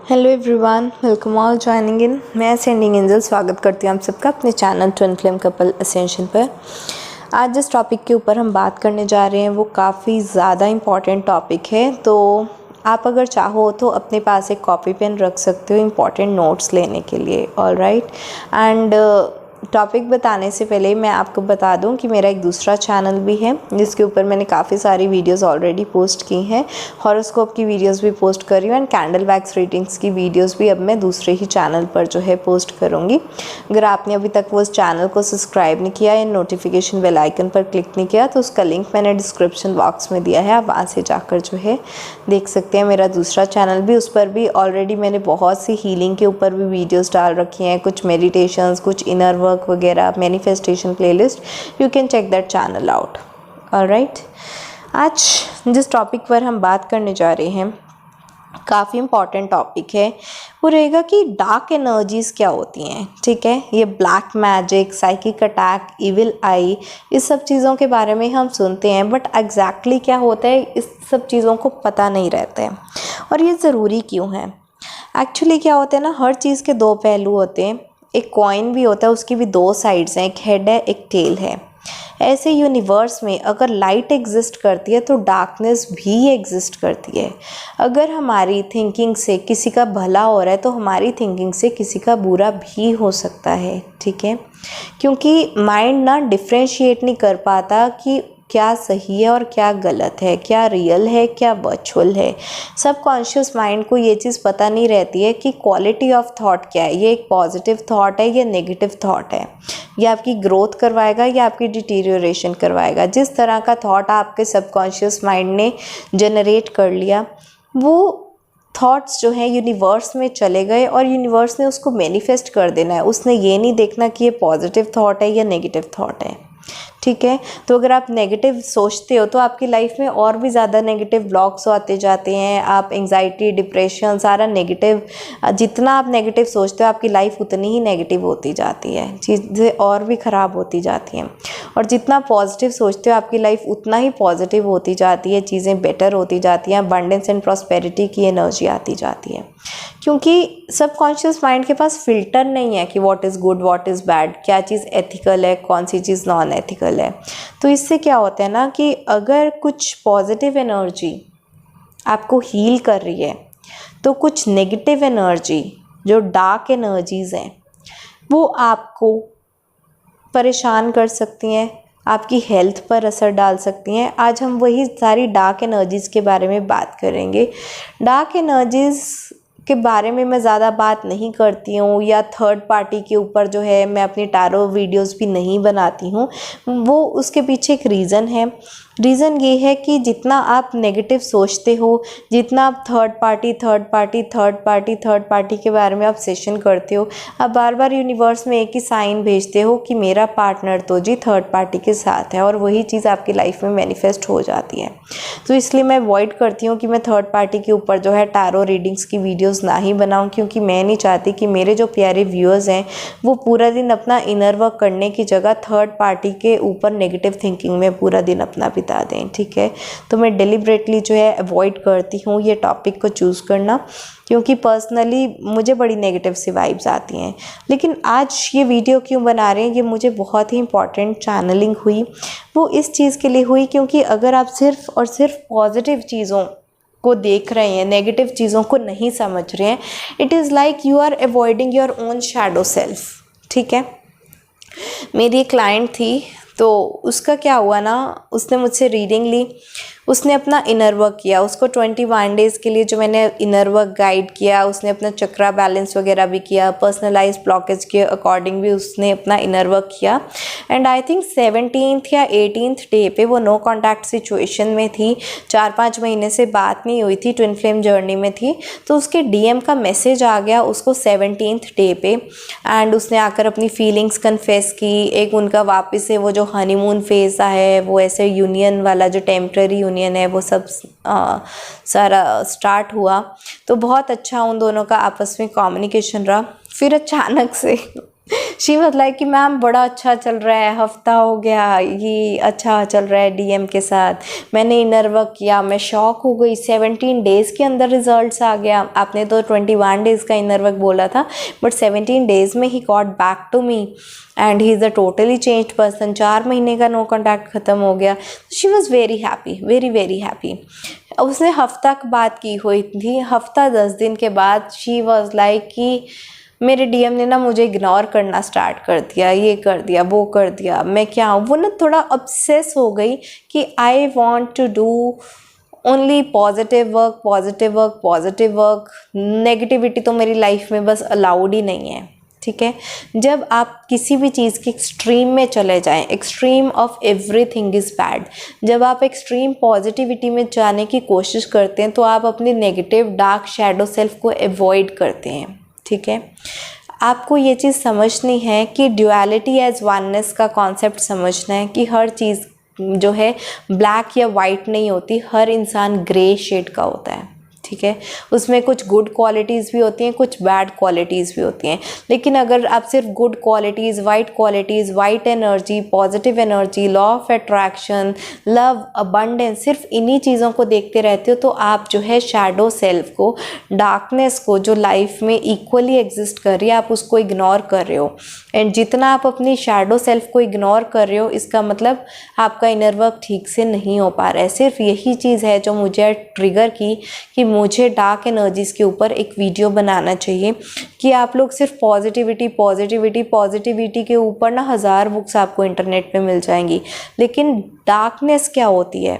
Hello everyone, welcome all joining in. मैं sending angel स्वागत करती हूँ आप सबका अपने channel twin flame couple ascension पर। आज जिस टॉपिक के ऊपर हम बात करने जा रहे हैं वो काफ़ी ज़्यादा इम्पॉर्टेंट टॉपिक है, तो आप अगर चाहो तो अपने पास एक कॉपी पेन रख सकते हो इम्पॉर्टेंट नोट्स लेने के लिए। ऑल राइट, एंड टॉपिक बताने से पहले मैं आपको बता दूं कि मेरा एक दूसरा चैनल भी है जिसके ऊपर मैंने काफ़ी सारी वीडियोस ऑलरेडी पोस्ट की हैं। हॉरोस्कोप की वीडियोस भी पोस्ट कर रही हूँ एंड कैंडल वैक्स रीडिंग्स की वीडियोस भी अब मैं दूसरे ही चैनल पर जो है पोस्ट करूँगी। अगर आपने अभी तक वो उस चैनल को सब्सक्राइब नहीं किया या नोटिफिकेशन बेल आइकन पर क्लिक नहीं किया तो उसका लिंक मैंने डिस्क्रिप्शन बॉक्स में दिया है, आप वहाँ से जाकर जो है देख सकते हैं। मेरा दूसरा चैनल भी, उस पर भी ऑलरेडी मैंने बहुत सी हीलिंग के ऊपर भी वीडियोज़ डाल रखी हैं, कुछ मेडिटेशंस, कुछ इनर वर्क वगैरह, manifestation playlist. You can check that channel out. Alright, आज जिस टॉपिक पर हम बात करने जा रहे हैं काफ़ी इम्पॉर्टेंट टॉपिक है, वो रहेगा कि डार्क एनर्जीज़ क्या होती हैं। ठीक है, ये black magic, psychic attack, evil eye, इस सब चीज़ों के बारे में हम सुनते हैं, बट एग्जैक्टली क्या होता है इस सब चीज़ों को पता नहीं रहता है। और ये ज़रूरी क्यों है? एक्चुअली क्या होता है ना, हर चीज़ के दो पहलू होते हैं। एक कॉइन भी होता है, उसकी भी दो साइड्स हैं, एक हेड है एक टेल है। ऐसे यूनिवर्स में अगर लाइट एग्जिस्ट करती है तो डार्कनेस भी एग्जिस्ट करती है। अगर हमारी थिंकिंग से किसी का भला हो रहा है तो हमारी थिंकिंग से किसी का बुरा भी हो सकता है। ठीक है, क्योंकि माइंड ना डिफ्रेंशिएट नहीं कर पाता कि क्या सही है और क्या गलत है, क्या रियल है क्या वर्चुअल है। सबकॉन्शियस माइंड को ये चीज़ पता नहीं रहती है कि क्वालिटी ऑफ थॉट क्या है, ये एक पॉजिटिव थॉट है या नेगेटिव थॉट है, ये आपकी ग्रोथ करवाएगा या आपकी डिटीरियोरेशन करवाएगा। जिस तरह का थॉट आपके सबकॉन्शियस माइंड ने जनरेट कर लिया, वो थॉट्स जो हैं यूनिवर्स में चले गए और यूनिवर्स ने उसको मैनिफेस्ट कर देना है। उसने ये नहीं देखना कि ये पॉजिटिव थॉट है या नेगेटिव थॉट है। ठीक है, तो अगर आप नेगेटिव सोचते हो तो आपकी लाइफ में और भी ज़्यादा नेगेटिव ब्लॉक्स आते जाते हैं। आप एंजाइटी, डिप्रेशन, सारा नेगेटिव, जितना आप नेगेटिव सोचते हो आपकी लाइफ उतनी ही नेगेटिव होती जाती है, चीज़ें और भी ख़राब होती जाती हैं। और जितना पॉजिटिव सोचते हो आपकी लाइफ उतना ही पॉजिटिव होती जाती है, चीज़ें बेटर होती जाती हैं, अबंडेंस एंड प्रॉस्पेरिटी की एनर्जी आती जाती है। क्योंकि सबकॉन्शियस माइंड के पास फ़िल्टर नहीं है कि what is good what is bad, क्या चीज़ एथिकल है कौन सी चीज़ नॉन एथिकल है। तो इससे क्या होता है ना कि अगर कुछ पॉजिटिव एनर्जी आपको हील कर रही है तो कुछ नेगेटिव एनर्जी जो डार्क एनर्जीज़ हैं वो आपको परेशान कर सकती हैं, आपकी हेल्थ पर असर डाल सकती हैं। आज हम वही सारी डार्क एनर्जीज़ के बारे में बात करेंगे। डार्क एनर्जीज़ के बारे में मैं ज़्यादा बात नहीं करती हूँ या थर्ड पार्टी के ऊपर जो है मैं अपनी टैरो वीडियोस भी नहीं बनाती हूँ। वो उसके पीछे एक रीज़न है। रीज़न ये है कि जितना आप नेगेटिव सोचते हो, जितना आप थर्ड पार्टी के बारे में आप सेशन करते हो, आप बार बार यूनिवर्स में एक ही साइन भेजते हो कि मेरा पार्टनर तो जी थर्ड पार्टी के साथ है, और वही चीज़ आपकी लाइफ में मैनिफेस्ट हो जाती है। तो इसलिए मैं अवॉइड करती हूँ कि मैं थर्ड पार्टी के ऊपर जो है टैरो रीडिंग्स की वीडियोस ना ही बनाऊँ, क्योंकि मैं नहीं चाहती कि मेरे जो प्यारे व्यूअर्स हैं वो पूरा दिन अपना इनर वर्क करने की जगह थर्ड पार्टी के ऊपर नेगेटिव थिंकिंग में पूरा दिन अपना बिता दें। ठीक है, तो मैं डिलिबरेटली जो है अवॉइड करती हूँ ये टॉपिक को चूज़ करना, क्योंकि पर्सनली मुझे बड़ी नेगेटिव सी वाइब्स आती हैं। लेकिन आज ये वीडियो क्यों बना रहे हैं, ये मुझे बहुत ही इंपॉर्टेंट चैनलिंग हुई। वो इस चीज़ के लिए हुई क्योंकि अगर आप सिर्फ और सिर्फ पॉजिटिव चीज़ों को देख रहे हैं, नेगेटिव चीज़ों को नहीं समझ रहे हैं, it is like you are avoiding your own shadow self. ठीक है, मेरी एक क्लाइंट थी, तो उसका क्या हुआ ना, उसने मुझसे रीडिंग ली, उसने अपना इनर वर्क किया। उसको 21 डेज़ के लिए जो मैंने इनर वर्क गाइड किया, उसने अपना चक्रा बैलेंस वगैरह भी किया, पर्सनलाइज ब्लॉकेज के अकॉर्डिंग भी उसने अपना इनर वर्क किया। एंड आई थिंक 17th या 18th डे पे वो नो कॉन्टैक्ट सिचुएशन में थी, 4-5 महीने से बात नहीं हुई थी, ट्विन फ्लेम जर्नी में थी। तो उसके DM का मैसेज आ गया उसको 17th डे पे, एंड उसने आकर अपनी फीलिंग्स कन्फेस की। एक उनका वापस से वो जो हनीमून फेज़ है, वो ऐसे यूनियन वाला जो टेम्प्रेरी यूनियन है, वो सब सारा स्टार्ट हुआ। तो बहुत अच्छा उन दोनों का आपस में कम्युनिकेशन रहा। फिर अचानक से शी वाज लाइक कि मैम बड़ा अच्छा चल रहा है, हफ्ता हो गया ये अच्छा चल रहा है डीएम के साथ, मैंने इनर वर्क किया, मैं शॉक हो गई, 17 डेज़ के अंदर रिजल्ट्स आ गया। आपने तो 21 डेज़ का इनर वर्क बोला था, बट 17 डेज़ में ही got back to me and he is a totally changed person. 4 महीने का नो कॉन्टैक्ट ख़त्म हो गया। She was very happy, very very happy. उसने हफ्ता बात की हुई थी, हफ्ता 10 दिन के बाद शी वॉज़ लाइक कि मेरे डीएम ने ना मुझे इग्नोर करना स्टार्ट कर दिया, ये कर दिया, वो कर दिया, मैं क्या हूँ। वो ना थोड़ा ऑब्सेस हो गई कि I want to do only positive work, positive work, positive work. Negativity तो मेरी लाइफ में बस अलाउड ही नहीं है। ठीक है, जब आप किसी भी चीज़ के एक्सट्रीम में चले जाएं, extreme of everything is bad, जब आप एक्सट्रीम पॉजिटिविटी में जाने की कोशिश करते हैं तो आप अपनी नेगेटिव डार्क शैडो सेल्फ को अवॉइड करते हैं। ठीक है, आपको ये चीज़ समझनी है कि ड्यूअलिटी एज वननेस का कॉन्सेप्ट समझना है कि हर चीज़ जो है ब्लैक या वाइट नहीं होती, हर इंसान ग्रे शेड का होता है। ठीक है, उसमें कुछ गुड क्वालिटीज़ भी होती हैं, कुछ बैड क्वालिटीज़ भी होती हैं। लेकिन अगर आप सिर्फ good qualities, white energy, positive energy, law of attraction, love, abundance, सिर्फ इन्हीं चीज़ों को देखते रहते हो तो आप जो है शैडो सेल्फ को, डार्कनेस को जो लाइफ में इक्वली एग्जिस्ट कर रही है, आप उसको इग्नोर कर रहे हो। एंड जितना आप अपनी शैडो सेल्फ को इग्नोर कर रहे हो, इसका मतलब आपका इनर वर्क ठीक से नहीं हो पा रहा है। सिर्फ यही चीज़ है जो मुझे ट्रिगर की कि मुझे डार्क एनर्जीज़ के ऊपर एक वीडियो बनाना चाहिए कि आप लोग सिर्फ पॉजिटिविटी के ऊपर ना 1000 बुक्स आपको इंटरनेट पे मिल जाएंगी, लेकिन डार्कनेस क्या होती है,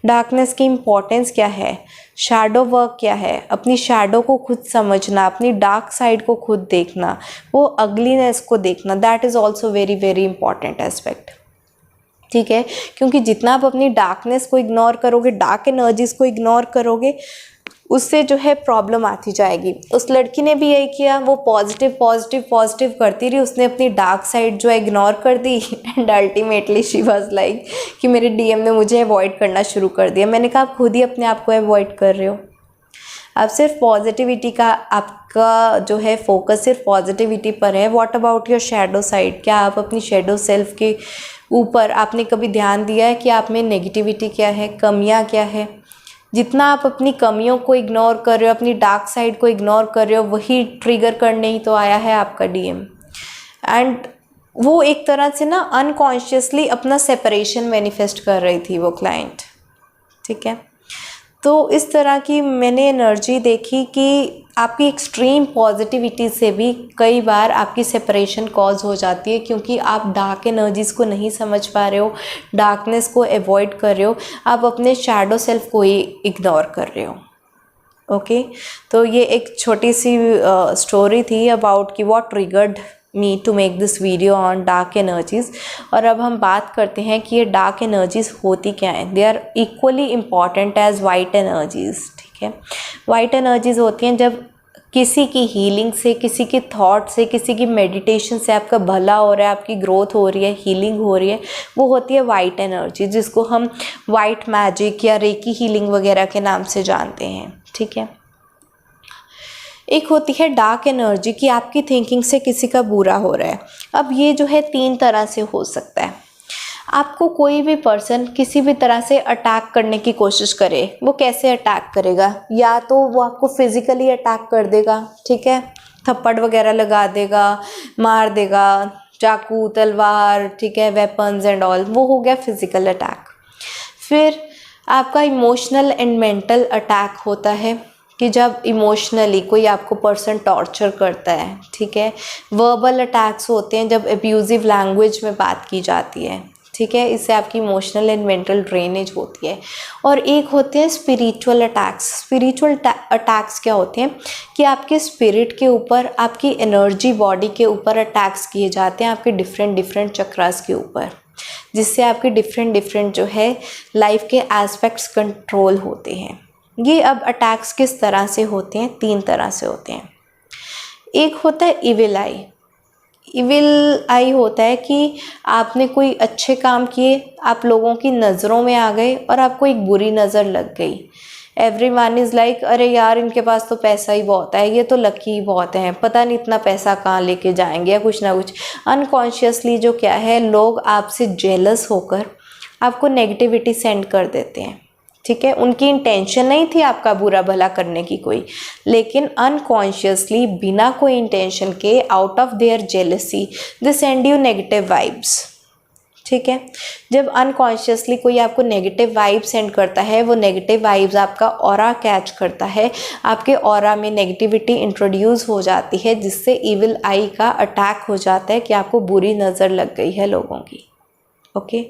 डार्कनेस की इम्पोर्टेंस क्या है, शैडो वर्क क्या है, अपनी शैडो को खुद समझना, अपनी डार्क साइड को खुद देखना, वो अगलीनेस को देखना, that is also very very important aspect. ठीक है, क्योंकि जितना आप अपनी डार्कनेस को इग्नोर करोगे, डार्क एनर्जीज़ को इग्नोर करोगे, उससे जो है प्रॉब्लम आती जाएगी। उस लड़की ने भी यही किया, वो पॉजिटिव करती रही, उसने अपनी डार्क साइड जो है इग्नोर कर दी and ultimately she was like कि मेरे डीएम ने मुझे अवॉइड करना शुरू कर दिया। मैंने कहा आप खुद ही अपने आप को अवॉइड कर रहे हो। आप सिर्फ पॉजिटिविटी का, आपका जो है फोकस सिर्फ पॉजिटिविटी पर है। What about your shadow side? क्या आप अपनी शैडो सेल्फ के ऊपर आपने कभी ध्यान दिया है कि आप में नेगेटिविटी क्या है, कमियां क्या है? जितना आप अपनी कमियों को इग्नोर कर रहे हो, अपनी डार्क साइड को इग्नोर कर रहे हो, वही ट्रिगर करने ही तो आया है आपका डीएम। एंड वो एक तरह से ना अनकॉन्शियसली अपना सेपरेशन मैनिफेस्ट कर रही थी वो क्लाइंट। ठीक है, तो इस तरह की मैंने एनर्जी देखी कि आपकी एक्सट्रीम पॉजिटिविटी से भी कई बार आपकी सेपरेशन कॉज हो जाती है, क्योंकि आप डार्क एनर्जीज़ को नहीं समझ पा रहे हो, डार्कनेस को अवॉइड कर रहे हो, आप अपने शैडो सेल्फ को ही इग्नोर कर रहे हो। ओके, तो ये एक छोटी सी स्टोरी थी अबाउट कि what triggered me to make this video on dark energies. और अब हम बात करते हैं कि ये डार्क एनर्जीज़ होती क्या हैं। They are equally important as white energies. ठीक है, वाइट एनर्जीज़ होती हैं जब किसी की हीलिंग से, किसी के थॉट से, किसी की मेडिटेशन से आपका भला हो रहा है, आपकी ग्रोथ हो रही है, हीलिंग हो रही है, वो होती है वाइट एनर्जी, जिसको हम वाइट मैजिक या रेकी हीलिंग वगैरह के नाम से जानते हैं। ठीक है, एक होती है डार्क एनर्जी कि आपकी थिंकिंग से किसी का बुरा हो रहा है। अब ये जो है 3 तरह से हो सकता है। आपको कोई भी पर्सन किसी भी तरह से अटैक करने की कोशिश करे, वो कैसे अटैक करेगा? या तो वो आपको फिज़िकली अटैक कर देगा, ठीक है, थप्पड़ वगैरह लगा देगा, मार देगा, चाकू, तलवार, ठीक है, वेपन्स एंड ऑल, वो हो गया फिज़िकल अटैक। फिर आपका इमोशनल एंड मेंटल अटैक होता है कि जब इमोशनली कोई आपको पर्सन टॉर्चर करता है। ठीक है, वर्बल अटैक्स होते हैं जब अब्यूज़िव लैंग्वेज में बात की जाती है। ठीक है, इससे आपकी इमोशनल एंड मेंटल ड्रेनेज होती है। और एक होते हैं स्पिरिचुअल अटैक्स। स्पिरिचुअल अटैक्स क्या होते हैं कि आपके स्पिरिट के ऊपर, आपकी एनर्जी बॉडी के ऊपर अटैक्स किए जाते हैं, आपके डिफरेंट चक्रास के ऊपर, जिससे आपके डिफरेंट जो है लाइफ के एस्पेक्ट्स कंट्रोल होते हैं। ये अब अटैक्स किस तरह से होते हैं? 3 तरह से होते हैं। एक होता है इविल आई। इविल आई होता है कि आपने कोई अच्छे काम किए, आप लोगों की नज़रों में आ गए और आपको एक बुरी नज़र लग गई, एवरीवन इज़ लाइक अरे यार इनके पास तो पैसा ही बहुत है, ये तो लकी ही बहुत है, पता नहीं इतना पैसा कहाँ लेके जाएंगे, या कुछ ना कुछ अनकॉन्शियसली जो क्या है, लोग आपसे जेलस होकर आपको नेगेटिविटी सेंड कर देते हैं। ठीक है, उनकी इंटेंशन नहीं थी आपका बुरा भला करने की कोई, लेकिन अनकॉन्शियसली बिना कोई इंटेंशन के out of their jealousy they send you negative vibes. ठीक है, जब अनकॉन्शियसली कोई आपको नेगेटिव वाइब सेंड करता है, वो नेगेटिव वाइब्स आपका ऑरा कैच करता है, आपके ऑरा में नेगेटिविटी इंट्रोड्यूस हो जाती है, जिससे इविल आई का अटैक हो जाता है कि आपको बुरी नज़र लग गई है लोगों की। ओके,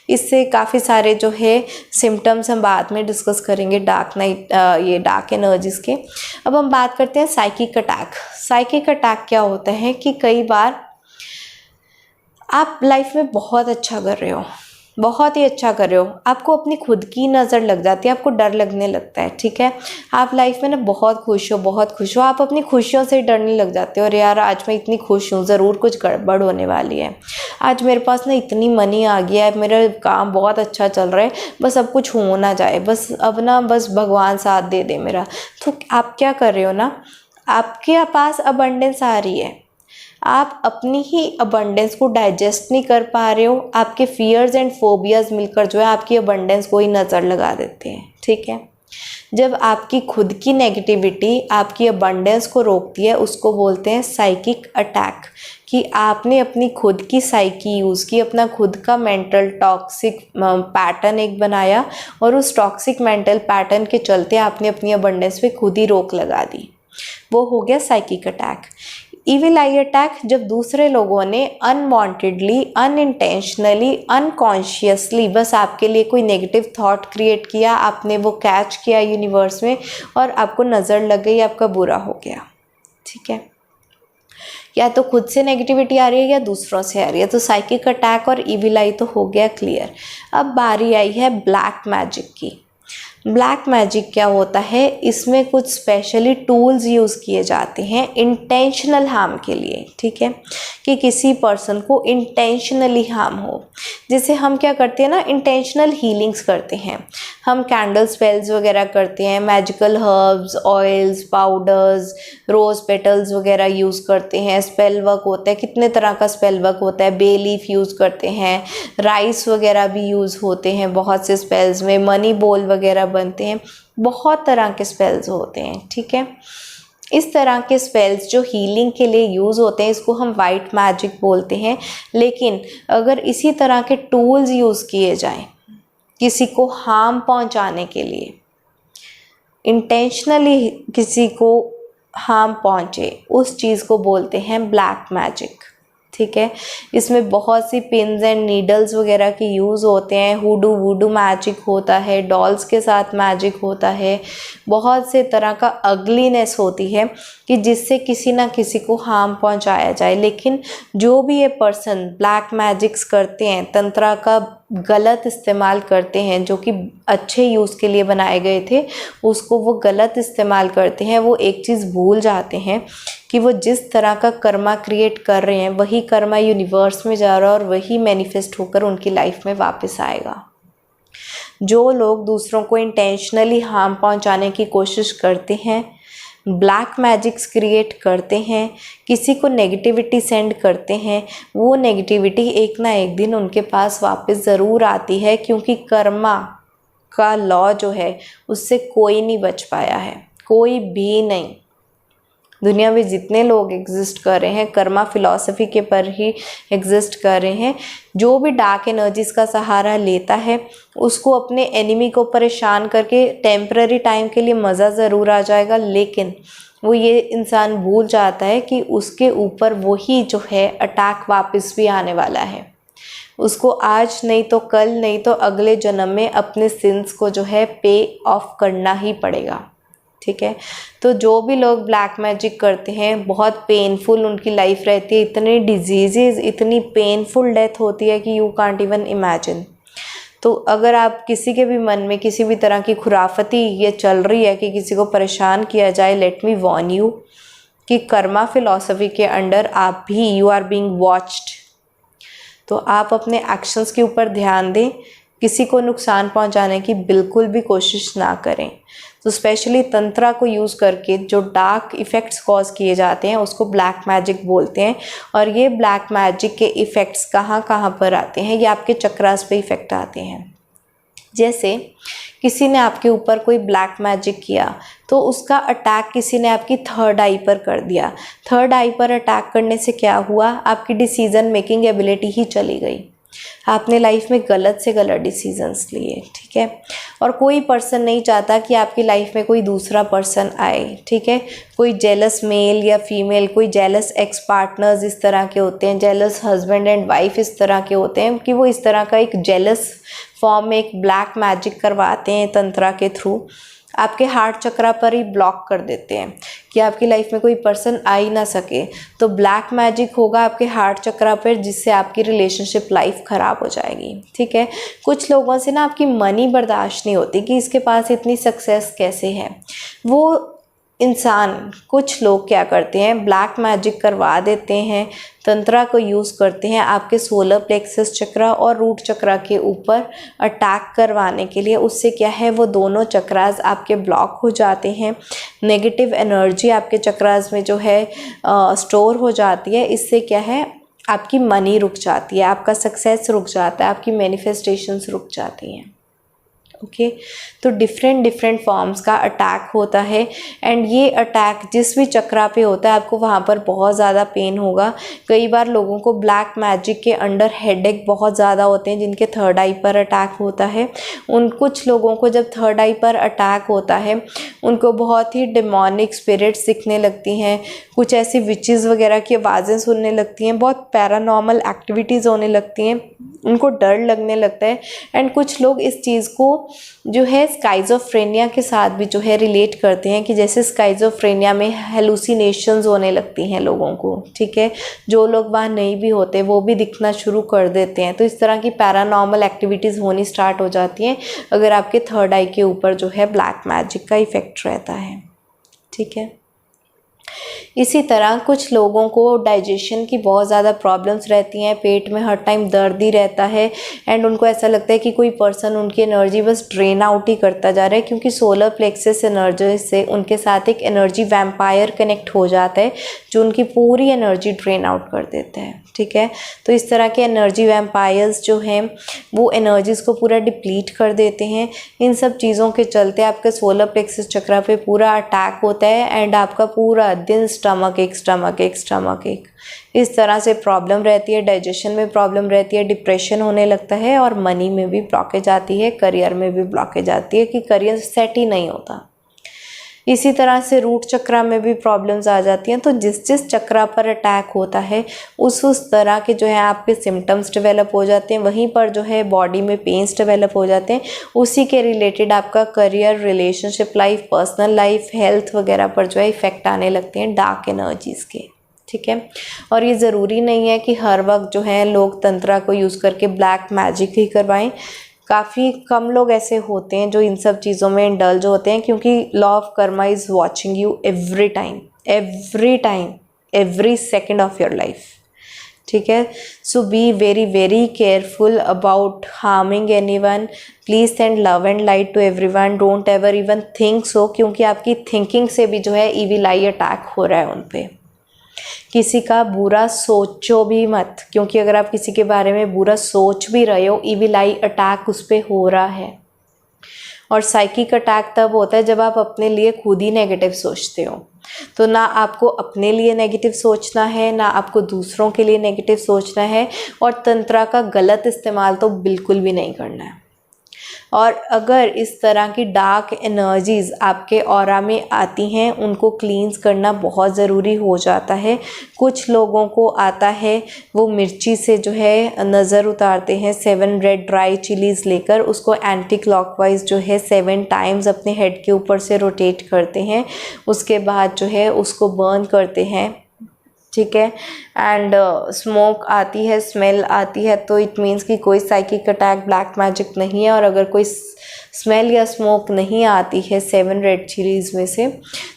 इससे काफ़ी सारे जो है सिम्टम्स हम बाद में डिस्कस करेंगे डार्क नाइट, ये डार्क एनर्जीज़ के। अब हम बात करते हैं साइकिक अटैक। साइकिक अटैक क्या होता है कि कई बार आप लाइफ में बहुत अच्छा कर रहे हो, बहुत ही अच्छा कर रहे हो, आपको अपनी खुद की नज़र लग जाती है, आपको डर लगने लगता है। ठीक है, आप लाइफ में ना बहुत खुश हो, बहुत खुश हो, आप अपनी खुशियों से डरने लग जाते हो। अरे यार आज मैं इतनी खुश हूँ, ज़रूर कुछ गड़बड़ होने वाली है, आज मेरे पास ना इतनी मनी आ गया है, मेरा काम बहुत अच्छा चल रहा है, बस अब कुछ हो ना जाए, बस अब ना बस भगवान साथ दे दे मेरा। तो आप क्या कर रहे हो ना, आपके पास अबंडेंस आ रही है, आप अपनी ही अबंडेंस को डाइजेस्ट नहीं कर पा रहे हो, आपके फियर्स एंड फोबियाज मिलकर जो है आपकी अबंडेंस को ही नज़र लगा देते हैं। ठीक है, जब आपकी खुद की नेगेटिविटी आपकी अबंडेंस को रोकती है, उसको बोलते हैं साइकिक अटैक, कि आपने अपनी खुद की साइकी यूज़ की, अपना खुद का मेंटल टॉक्सिक पैटर्न एक बनाया, और उस टॉक्सिक मेंटल पैटर्न के चलते आपने अपनी अबंडेंस पे खुद ही रोक लगा दी। वो हो गया साइकिक अटैक। इविल आई अटैक, जब दूसरे लोगों ने अनवांटेडली, अनइंटेंशनली, अनकॉन्शियसली बस आपके लिए कोई नेगेटिव थॉट क्रिएट किया, आपने वो कैच किया यूनिवर्स में और आपको नज़र लग गई, आपका बुरा हो गया। ठीक है, या तो खुद से नेगेटिविटी आ रही है या दूसरों से आ रही है, तो साइकिक अटैक और इविल आई तो हो गया क्लियर। अब बारी आई है ब्लैक मैजिक की। ब्लैक मैजिक क्या होता है, इसमें कुछ स्पेशली टूल्स यूज़ किए जाते हैं इंटेंशनल हार्म के लिए। ठीक है, कि किसी पर्सन को इंटेंशनली हार्म हो। जैसे हम क्या करते हैं ना, इंटेंशनल हीलिंग्स करते हैं, हम कैंडल स्पेल्स वगैरह करते हैं, मैजिकल हर्ब्स, ऑयल्स, पाउडर्स, रोज़ पेटल्स वगैरह यूज़ करते हैं, स्पेल वर्क होता है, कितने तरह का स्पेल वर्क होता है, बे लीफ यूज़ करते हैं, राइस वगैरह भी यूज़ होते हैं बहुत से स्पेल्स में, मनी बॉल वगैरह बनते हैं, बहुत तरह के स्पेल्स होते हैं। ठीक है, इस तरह के स्पेल्स जो हीलिंग के लिए यूज़ होते हैं, इसको हम वाइट मैजिक बोलते हैं। लेकिन अगर इसी तरह के टूल्स यूज़ किए जाएं किसी को हार्म पहुंचाने के लिए, इंटेंशनली किसी को हार्म पहुंचे, उस चीज़ को बोलते हैं ब्लैक मैजिक। ठीक है, इसमें बहुत सी पिन्स एंड नीडल्स वगैरह के यूज़ होते हैं, हुडू वुडू मैजिक होता है, डॉल्स के साथ मैजिक होता है, बहुत से तरह का अगलीनेस होती है कि जिससे किसी ना किसी को हार्म पहुंचाया जाए। लेकिन जो भी ये पर्सन ब्लैक मैजिक्स करते हैं, तंत्रा का गलत इस्तेमाल करते हैं, जो कि अच्छे यूज़ के लिए बनाए गए थे, उसको वो गलत इस्तेमाल करते हैं। वो एक चीज़ भूल जाते हैं कि वो जिस तरह का कर्मा क्रिएट कर रहे हैं, वही कर्मा यूनिवर्स में जा रहा है और वही मैनिफेस्ट होकर उनकी लाइफ में वापस आएगा। जो लोग दूसरों को इंटेंशनली हार्म पहुंचाने की कोशिश करते हैं, ब्लैक मैजिक्स क्रिएट करते हैं, किसी को नेगेटिविटी सेंड करते हैं, वो नेगेटिविटी एक ना एक दिन उनके पास वापस ज़रूर आती है, क्योंकि कर्मा का लॉ जो है उससे कोई नहीं बच पाया है, कोई भी नहीं। दुनिया में जितने लोग एग्जिस्ट कर रहे हैं, कर्मा फिलॉसफी के पर ही एग्जिस्ट कर रहे हैं। जो भी डार्क एनर्जीज़ का सहारा लेता है, उसको अपने एनिमी को परेशान करके टेम्पररी टाइम के लिए मज़ा ज़रूर आ जाएगा, लेकिन वो ये इंसान भूल जाता है कि उसके ऊपर वही जो है अटैक वापस भी आने वाला है। उसको आज नहीं तो कल, नहीं तो अगले जन्म में अपने सिंस को जो है पे ऑफ करना ही पड़ेगा। ठीक है, तो जो भी लोग ब्लैक मैजिक करते हैं, बहुत पेनफुल उनकी लाइफ रहती है, इतनी डिजीज़, इतनी पेनफुल डेथ होती है कि यू कांट इवन इमेजिन। तो अगर आप किसी के भी मन में किसी भी तरह की खुराफती ये चल रही है कि किसी को परेशान किया जाए, लेट मी वॉर्न यू कि कर्मा फिलॉसफी के अंडर आप भी, यू आर बीइंग वॉच्ड। तो आप अपने एक्शंस के ऊपर ध्यान दें, किसी को नुकसान पहुंचाने की बिल्कुल भी कोशिश ना करें। तो स्पेशली तंत्रा को यूज़ करके जो डार्क इफ़ेक्ट्स कॉज किए जाते हैं उसको ब्लैक मैजिक बोलते हैं। और ये ब्लैक मैजिक के इफ़ेक्ट्स कहाँ कहाँ पर आते हैं, ये आपके चक्रास पे इफ़ेक्ट आते हैं। जैसे किसी ने आपके ऊपर कोई ब्लैक मैजिक किया तो उसका अटैक किसी ने आपकी थर्ड आई पर कर दिया। थर्ड आई पर अटैक करने से क्या हुआ, आपकी डिसीज़न मेकिंग एबिलिटी ही चली गई। आपने लाइफ में गलत से गलत डिसीजंस लिए, ठीक है। और कोई पर्सन नहीं चाहता कि आपकी लाइफ में कोई दूसरा पर्सन आए, ठीक है। कोई जेलस मेल या फीमेल, कोई जेलस एक्स पार्टनर्स इस तरह के होते हैं, जेलस हस्बैंड एंड वाइफ इस तरह के होते हैं कि वो इस तरह का एक जेलस फॉर्म में एक ब्लैक मैजिक करवाते हैं तंत्रा के थ्रू, आपके हार्ट चक्रा पर ही ब्लॉक कर देते हैं कि आपकी लाइफ में कोई पर्सन आ ही ना सके। तो ब्लैक मैजिक होगा आपके हार्ट चक्रा पर, जिससे आपकी रिलेशनशिप लाइफ ख़राब हो जाएगी, ठीक है। कुछ लोगों से ना आपकी मनी बर्दाश्त नहीं होती कि इसके पास इतनी सक्सेस कैसे है। वो इंसान, कुछ लोग क्या करते हैं, ब्लैक मैजिक करवा देते हैं, तंत्रा को यूज़ करते हैं आपके सोलर प्लेक्सस चक्रा और रूट चक्रा के ऊपर अटैक करवाने के लिए। उससे क्या है, वो दोनों चक्रास आपके ब्लॉक हो जाते हैं, नेगेटिव एनर्जी आपके चक्रास में जो है स्टोर हो जाती है। इससे क्या है, आपकी मनी रुक जाती है, आपका सक्सेस रुक जाता है, आपकी मैनिफेस्टेशंस रुक जाती हैं। ओके तो डिफरेंट फॉर्म्स का अटैक होता है एंड ये अटैक जिस भी चक्रा पे होता है आपको वहाँ पर बहुत ज़्यादा पेन होगा। कई बार लोगों को ब्लैक मैजिक के अंडर हेडेक बहुत ज़्यादा होते हैं जिनके थर्ड आई पर अटैक होता है। उन कुछ लोगों को जब थर्ड आई पर अटैक होता है उनको बहुत ही डिमोनिक स्पिरिट्स दिखने लगती हैं, कुछ ऐसी विचेस वगैरह की आवाज़ें सुनने लगती हैं, बहुत पैरानॉर्मल एक्टिविटीज़ होने लगती हैं, उनको डर लगने लगता है। एंड कुछ लोग इस चीज़ को जो है स्काइज़ोफ्रेनिया के साथ भी जो है रिलेट करते हैं कि जैसे स्काइज़ोफ्रेनिया में हेलुसिनेशंस होने लगती हैं लोगों को, ठीक है। जो लोग वहाँ नहीं भी होते वो भी दिखना शुरू कर देते हैं। तो इस तरह की पैरानॉर्मल एक्टिविटीज़ होनी स्टार्ट हो जाती हैं अगर आपके थर्ड आई के ऊपर जो है ब्लैक मैजिक का इफ़ेक्ट रहता है, ठीक है। इसी तरह कुछ लोगों को डाइजेशन की बहुत ज़्यादा प्रॉब्लम्स रहती हैं, पेट में हर टाइम दर्द ही रहता है एंड उनको ऐसा लगता है कि कोई पर्सन उनकी एनर्जी बस ड्रेन आउट ही करता जा रहा है, क्योंकि सोलर प्लेक्सस एनर्जी से उनके साथ एक एनर्जी वैम्पायर कनेक्ट हो जाता है जो उनकी पूरी एनर्जी ड्रेन आउट कर देता है, ठीक है। तो इस तरह के एनर्जी वैम्पायर्स जो हैं वो एनर्जीज़ को पूरा डिप्लीट कर देते हैं। इन सब चीज़ों के चलते आपके सोलर प्लेक्सस चक्रा पे पूरा अटैक होता है एंड आपका पूरा दिन स्टमक एक इस तरह से प्रॉब्लम रहती है, डाइजेशन में प्रॉब्लम रहती है, डिप्रेशन होने लगता है और मनी में भी ब्लॉकेज आती है, करियर में भी ब्लॉकेज आती है कि करियर सेट ही नहीं होता। इसी तरह से रूट चक्रा में भी प्रॉब्लम्स आ जाती हैं। तो जिस जिस चक्रा पर अटैक होता है उस तरह के जो है आपके सिम्टम्स डेवलप हो जाते हैं, वहीं पर जो है बॉडी में पेन्स डेवलप हो जाते हैं। उसी के रिलेटेड आपका career, relationship life, personal life, health वगैरह पर जो है इफ़ेक्ट आने लगते हैं डार्क एनर्जीज़ के, ठीक है। और ये ज़रूरी नहीं है कि हर वक्त जो है लोग तंत्रा को यूज़ करके ब्लैक मैजिक ही करवाएं। काफ़ी कम लोग ऐसे होते हैं जो इन सब चीज़ों में इंडल्ज होते हैं, क्योंकि law of karma is watching you every time every second of your life, ठीक है। So be very careful about harming anyone. Please send love and light to everyone, don't ever even think so, क्योंकि आपकी thinking से भी जो है evil आई attack हो रहा है उन पे। किसी का बुरा सोचो भी मत, क्योंकि अगर आप किसी के बारे में बुरा सोच भी रहे हो इविल आई अटैक उस पर हो रहा है। और साइकिक अटैक तब होता है जब आप अपने लिए खुद ही नेगेटिव सोचते हो। तो ना आपको अपने लिए नेगेटिव सोचना है, ना आपको दूसरों के लिए नेगेटिव सोचना है, और तंत्रा का गलत इस्तेमाल तो बिल्कुल भी नहीं करना है। और अगर इस तरह की डार्क एनर्जीज़ आपके ऑरा में आती हैं उनको क्लींस करना बहुत ज़रूरी हो जाता है। कुछ लोगों को आता है वो मिर्ची से जो है नज़र उतारते हैं, 7 रेड ड्राई चिलीज़ लेकर उसको एंटी क्लॉकवाइज जो है 7 टाइम्स अपने हेड के ऊपर से रोटेट करते हैं, उसके बाद जो है उसको बर्न करते हैं, ठीक है। एंड स्मोक आती है, स्मेल आती है, तो इट मीन्स कि कोई साइकिक अटैक, ब्लैक मैजिक नहीं है। और अगर कोई स्मेल या स्मोक नहीं आती है 7 रेड चिलीज़ में से,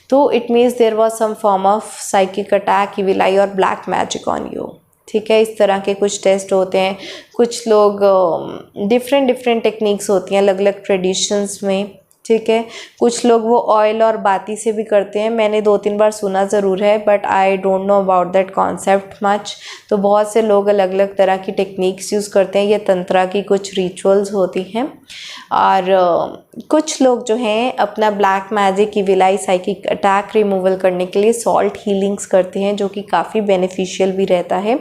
तो it means there was some form of psychic attack, evil eye और ब्लैक मैजिक ऑन यू, ठीक है। इस तरह के कुछ टेस्ट होते हैं। कुछ लोग डिफरेंट टेक्निक्स होती हैं अलग अलग ट्रेडिशंस में, ठीक है। कुछ लोग वो ऑयल और बाती से भी करते हैं, मैंने 2-3 बार सुना ज़रूर है, but I don't know about that concept much. तो बहुत से लोग अलग अलग तरह की टेक्निक्स यूज़ करते हैं, ये तंत्रा की कुछ रिचुअल्स होती हैं। और कुछ लोग जो हैं अपना black magic, evil, psychic attack removal करने के लिए सॉल्ट हीलिंग्स करते हैं, जो कि काफ़ी बेनिफिशियल भी रहता है।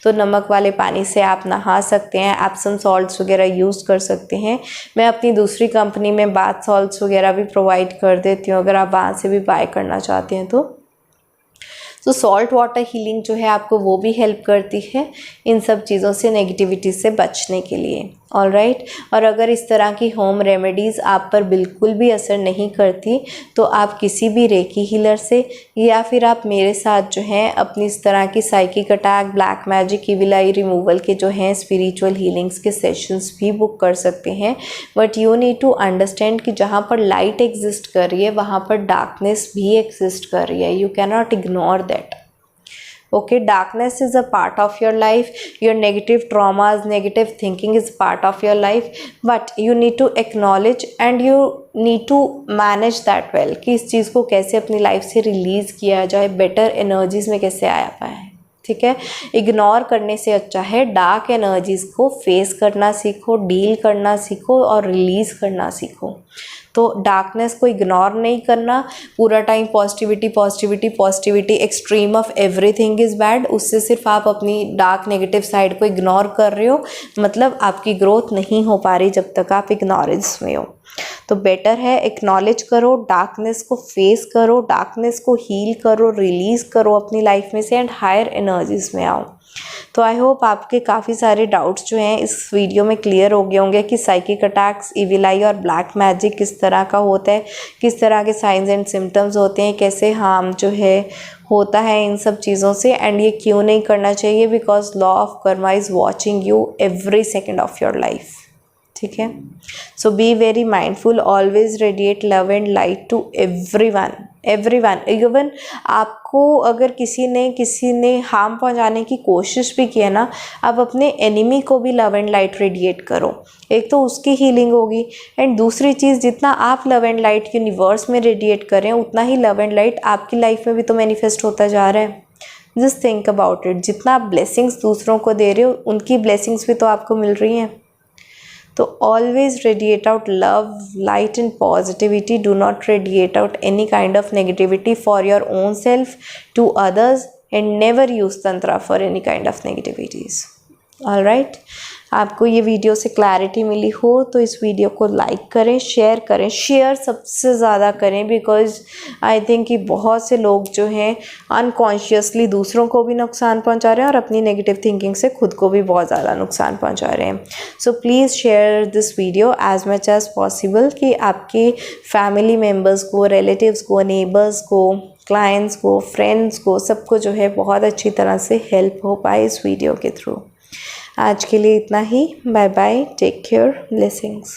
तो नमक वाले पानी से आप नहा सकते हैं, एप्सम सॉल्ट्स वगैरह यूज़ कर सकते हैं। मैं अपनी दूसरी कंपनी में बाथ सॉल्ट्स वगैरह भी प्रोवाइड कर देती हूँ, अगर आप वहाँ से भी बाय करना चाहते हैं तो सॉल्ट वाटर हीलिंग जो है आपको वो भी हेल्प करती है इन सब चीज़ों से, नेगेटिविटी से बचने के लिए। ऑलराइट। और अगर इस तरह की होम रेमेडीज़ आप पर बिल्कुल भी असर नहीं करती तो आप किसी भी रेकी हीलर से या फिर आप मेरे साथ जो हैं अपनी इस तरह की psychic attack, black magic, evil eye removal के जो हैं स्पिरिचुअल हीलिंग्स के सेशंस भी बुक कर सकते हैं। But you need to understand कि जहाँ पर लाइट एग्जिस्ट कर रही है वहाँ पर डार्कनेस भी एग्जिस्ट कर रही है। You can not ignore that. Okay, darkness is a part of your life, your negative traumas, negative thinking is part of your life, but you need to acknowledge and you need to manage that well कि इस चीज़ को कैसे अपनी life से release किया जाए, better energies में कैसे आया पाए। ठीक है। इग्नोर करने से अच्छा है डार्क एनर्जीज़ को फेस करना सीखो, डील करना सीखो और रिलीज़ करना सीखो। तो डार्कनेस को इग्नोर नहीं करना, पूरा time positivity positivity positivity, extreme of everything is bad, उससे सिर्फ आप अपनी डार्क नेगेटिव साइड को इग्नोर कर रहे हो, मतलब आपकी ग्रोथ नहीं हो पा रही जब तक आप इग्नोरेंस में हो। तो बेटर है एक्नॉलेज करो, डार्कनेस को फेस करो, डार्कनेस को हील करो, रिलीज़ करो अपनी लाइफ में से एंड हायर एनर्जीज में आओ। तो आई होप आपके काफ़ी सारे डाउट्स जो हैं इस वीडियो में क्लियर हो गए होंगे कि साइकिक अटैक्स, इविल आई और ब्लैक मैजिक किस तरह का होता है, किस तरह के साइंस एंड सिम्टम्स होते हैं, कैसे हार्म जो है होता है इन सब चीज़ों से, एंड ये क्यों नहीं करना चाहिए, because law of karma is watching you every second of your life. ठीक है। So be very mindful, always radiate love and light to everyone. Even आपको अगर किसी ने हार्म पहुंचाने की कोशिश भी की है ना, आप अपने एनिमी को भी लव एंड लाइट रेडिएट करो, एक तो उसकी हीलिंग होगी, एंड दूसरी चीज़ जितना आप लव एंड लाइट यूनिवर्स में रेडिएट करें उतना ही लव एंड लाइट आपकी लाइफ में भी तो मैनिफेस्ट होता जा रहा है। जस्ट थिंक अबाउट इट, जितना आप ब्लेसिंग्स दूसरों को दे रहे हो उनकी ब्लेसिंग्स भी तो आपको मिल रही हैं। तो always radiate out love, light and positivity. Do not radiate out any kind of negativity for your own self to others, and never use tantra for any kind of negativities. All right. आपको ये video से clarity मिली हो तो इस video को like करें, share करें, share सबसे ज़्यादा करें, बिकॉज आई थिंक कि बहुत से लोग जो हैं अनकॉन्शियसली दूसरों को भी नुकसान पहुंचा रहे हैं और अपनी नेगेटिव थिंकिंग से खुद को भी बहुत ज़्यादा नुकसान पहुंचा रहे हैं। So please share this video as much as possible कि आपके फैमिली मेम्बर्स को, रिलेटिव्स को, नेबर्स को, क्लाइंट्स को, फ्रेंड्स को, सबको जो है बहुत अच्छी तरह से हेल्प हो पाए इस वीडियो के थ्रू। आज के लिए इतना ही। Bye bye, take care, blessings.